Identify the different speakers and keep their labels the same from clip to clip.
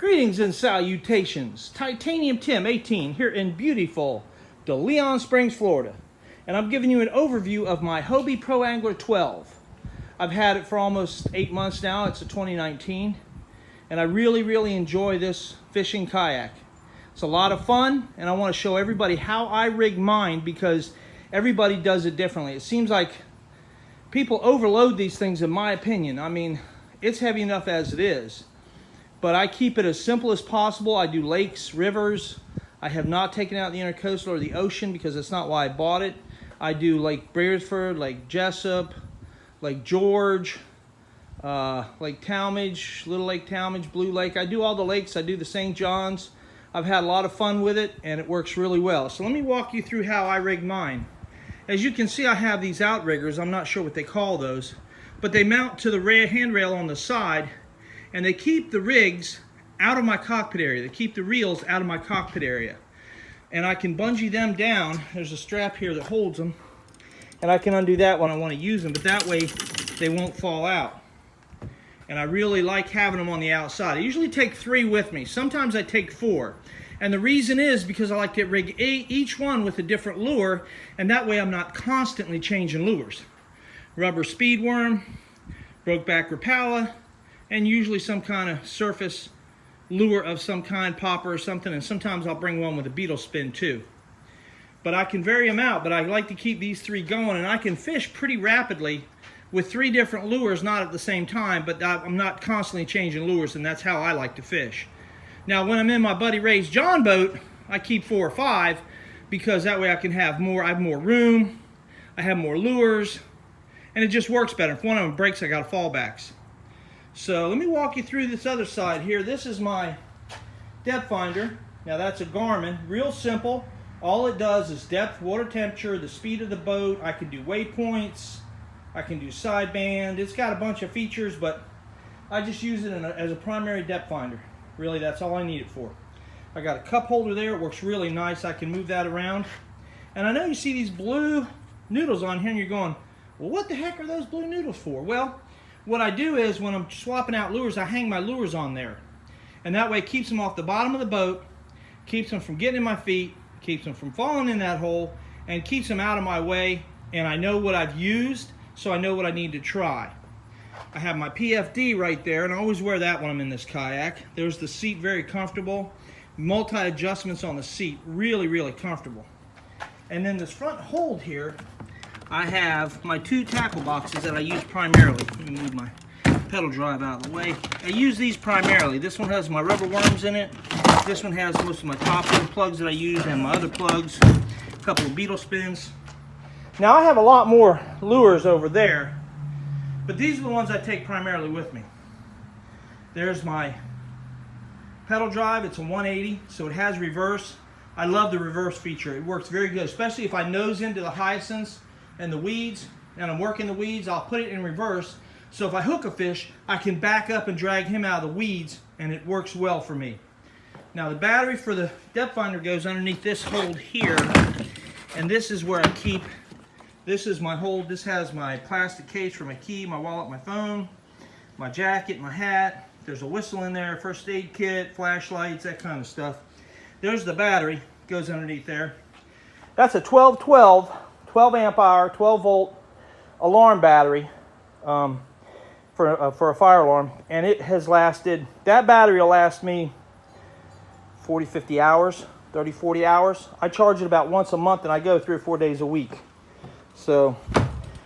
Speaker 1: Greetings and salutations. Titanium Tim 18 here in beautiful DeLeon Springs, Florida. And I'm giving you an overview of my Hobie Pro Angler 12. I've had it for almost 8 months now. It's a 2019. And I really enjoy this fishing kayak. It's a lot of fun, and I want to show everybody how I rig mine because everybody does it differently. It seems like people overload these things, in my opinion. I mean, it's heavy enough as it is. But I keep it as simple as possible. I do lakes, rivers. I have not taken out the intercoastal or the ocean because that's not why I bought it. I do Lake Beresford, Lake Jessup, Lake George, Lake Talmadge, Little Lake Talmadge, Blue Lake. I do all the lakes. I do the St. John's. I've had a lot of fun with it, and it works really well. So let me walk you through how I rig mine. As you can see, I have these outriggers. I'm not sure what they call those, but they mount to the handrail on the side, and they keep the rigs out of my cockpit area. They keep the reels out of my cockpit area. And I can bungee them down. There's a strap here that holds them. And I can undo that when I want to use them, but that way they won't fall out. And I really like having them on the outside. I usually take 3 with me. Sometimes I take 4. And the reason is because I like to rig each one with a different lure, and that way I'm not constantly changing lures. Rubber speedworm, brokeback rapala, and usually some kind of surface lure of some kind, popper or something, and sometimes I'll bring one with a beetle spin too. But I can vary them out, but I like to keep these 3 going, and I can fish pretty rapidly with 3 different lures, not at the same time, but I'm not constantly changing lures, and that's how I like to fish. Now when I'm in my buddy Ray's John boat, I keep 4 or 5 because that way I can have more, I have more room, I have more lures, and it just works better. If one of them breaks, I got fallbacks. So let me walk you through this other side here. This is my depth finder. Now that's a Garmin, real simple. All it does is depth, water temperature, the speed of the boat. I can do waypoints, I can do sideband. It's got a bunch of features, but I just use it as a primary depth finder. Really, that's all I need it for. I got a cup holder there. It works really nice. I can move that around. And I know you see these blue noodles on here and you're going, well, what the heck are those blue noodles for? Well, what I do is when I'm swapping out lures, I hang my lures on there. And that way it keeps them off the bottom of the boat, keeps them from getting in my feet, keeps them from falling in that hole, and keeps them out of my way. And I know what I've used, so I know what I need to try. I have my PFD right there, and I always wear that when I'm in this kayak. There's the seat, very comfortable. Multi-adjustments on the seat, really comfortable. And then this front hold here, I have my 2 tackle boxes that I use primarily. Let me move my pedal drive out of the way. I use these primarily. This one has my rubber worms in it. This one has most of my top end plugs that I use and my other plugs. A couple of beetle spins. Now I have a lot more lures over there, but these are the ones I take primarily with me. There's my pedal drive. It's a 180, so it has reverse. I love the reverse feature. It works very good, especially if I nose into the hyacinths and the weeds, and I'm working the weeds, I'll put it in reverse. So if I hook a fish, I can back up and drag him out of the weeds, and it works well for me. Now the battery for the depth finder goes underneath this hold here, and this is where I keep, this is my hold. This has my plastic case for my key, my wallet, my phone, my jacket, my hat. There's a whistle in there, first aid kit, flashlights, that kind of stuff. There's the battery, goes underneath there. That's a 12 amp hour, 12 volt alarm battery for a fire alarm, and it has lasted, that battery will last me 40, 50 hours, 30, 40 hours. I charge it about once a month, and I go 3 or 4 days a week. So,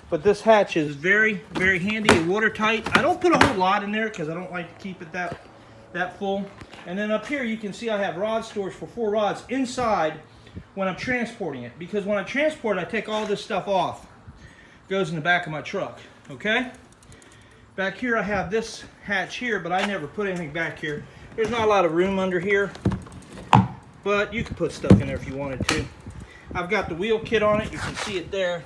Speaker 1: but this hatch is very handy and watertight. I don't put a whole lot in there because I don't like to keep it that full. And then up here you can see I have rod storage for 4 rods inside when I'm transporting it, because when I transport it, I take all this stuff off. It goes in the back of my truck, okay? Back here I have this hatch here, but I never put anything back here. There's not a lot of room under here, but you can put stuff in there if you wanted to. I've got the wheel kit on it. You can see it there.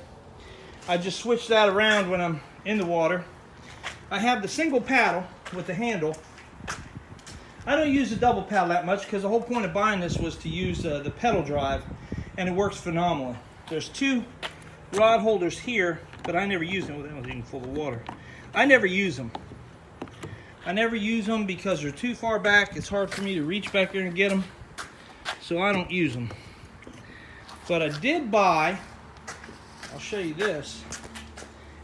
Speaker 1: I just switch that around when I'm in the water. I have the single paddle with the handle. I don't use the double paddle that much because the whole point of buying this was to use the pedal drive, and it works phenomenally. There's 2 rod holders here, but I never use them. That was even full of water. I never use them. I never use them because they're too far back. It's hard for me to reach back there and get them, so I don't use them. But I did buy, I'll show you this,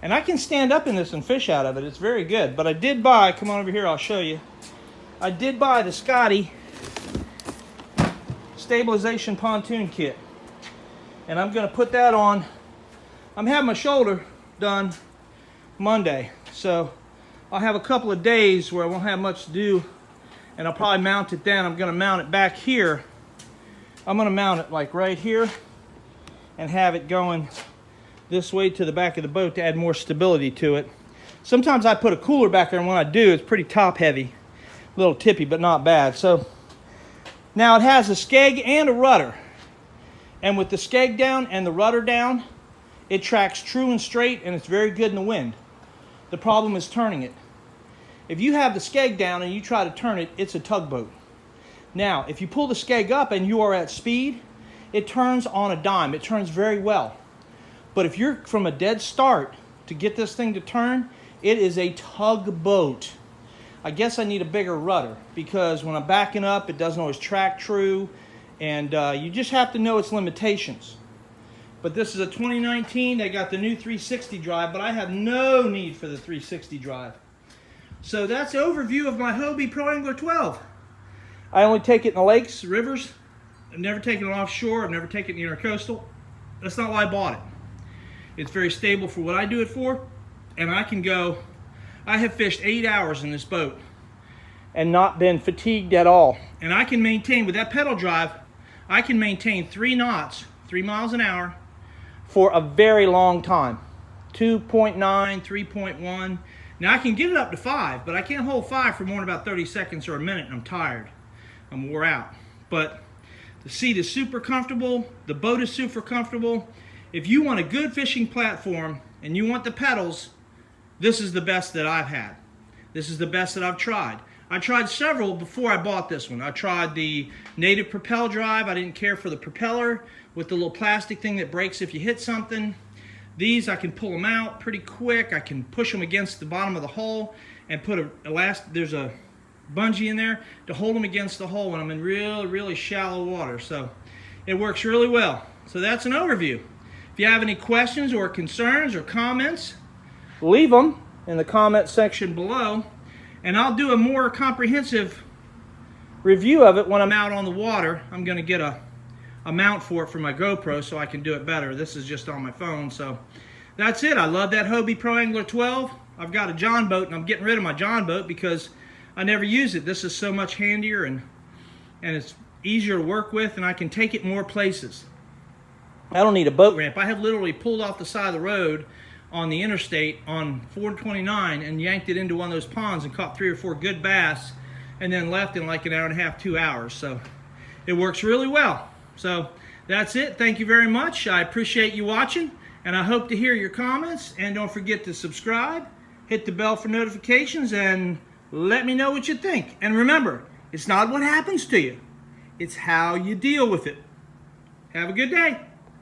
Speaker 1: and I can stand up in this and fish out of it. It's very good. But I did buy, come on over here, I'll show you. I did buy the Scotty Stabilization pontoon kit, and I'm going to put that on. I'm having my shoulder done Monday, so I'll have a couple of days where I won't have much to do, and I'll probably mount it then. I'm going to mount it back here. I'm going to mount it like right here and have it going this way to the back of the boat to add more stability to it. Sometimes I put a cooler back there, and when I do, it's pretty top heavy. A little tippy, but not bad. So now it has a skeg and a rudder, and with the skeg down and the rudder down, it tracks true and straight, and it's very good in the wind. The problem is turning it. If you have the skeg down and you try to turn it, it's a tugboat. Now, if you pull the skeg up and you are at speed, it turns on a dime. It turns very well. But if you're from a dead start to get this thing to turn, it is a tugboat. I guess I need a bigger rudder because when I'm backing up, it doesn't always track true, and you just have to know its limitations. But this is a 2019. They got the new 360 drive, but I have no need for the 360 drive. So that's the overview of my Hobie Pro Angler 12. I only take it in the lakes, rivers. I've never taken it offshore. I've never taken it intercoastal. That's not why I bought it. It's very stable for what I do it for, and I can go. I have fished 8 hours in this boat and not been fatigued at all. And I can maintain, with that pedal drive, I can maintain 3 knots, 3 miles an hour, for a very long time. 2.9, 3.1. Now I can get it up to 5, but I can't hold 5 for more than about 30 seconds or a minute, and I'm tired. I'm wore out. But the seat is super comfortable. The boat is super comfortable. If you want a good fishing platform and you want the pedals, this is the best that I've had. This is the best that I've tried. I tried several before I bought this one. I tried the native propel drive. I didn't care for the propeller with the little plastic thing that breaks if you hit something. These, I can pull them out pretty quick. I can push them against the bottom of the hull and put there's a bungee in there to hold them against the hull when I'm in really shallow water. So it works really well. So that's an overview. If you have any questions or concerns or comments, leave them in the comment section below, and I'll do a more comprehensive review of it when I'm out on the water. I'm going to get a mount for it for my GoPro so I can do it better. This is just on my phone. So that's it. I love that Hobie Pro Angler 12. I've got a John boat, and I'm getting rid of my John boat because I never use it. This is so much handier, and it's easier to work with, and I can take it more places. I don't need a boat ramp. I have literally pulled off the side of the road on the interstate on 429 and yanked it into one of those ponds and caught 3 or 4 good bass, and then left in like an hour and a half, 2 hours. So it works really well. So that's it. Thank you very much. I appreciate you watching, and I hope to hear your comments. And don't forget to subscribe, hit the bell for notifications, and let me know what you think. And remember, it's not what happens to you, it's how you deal with it. Have a good day.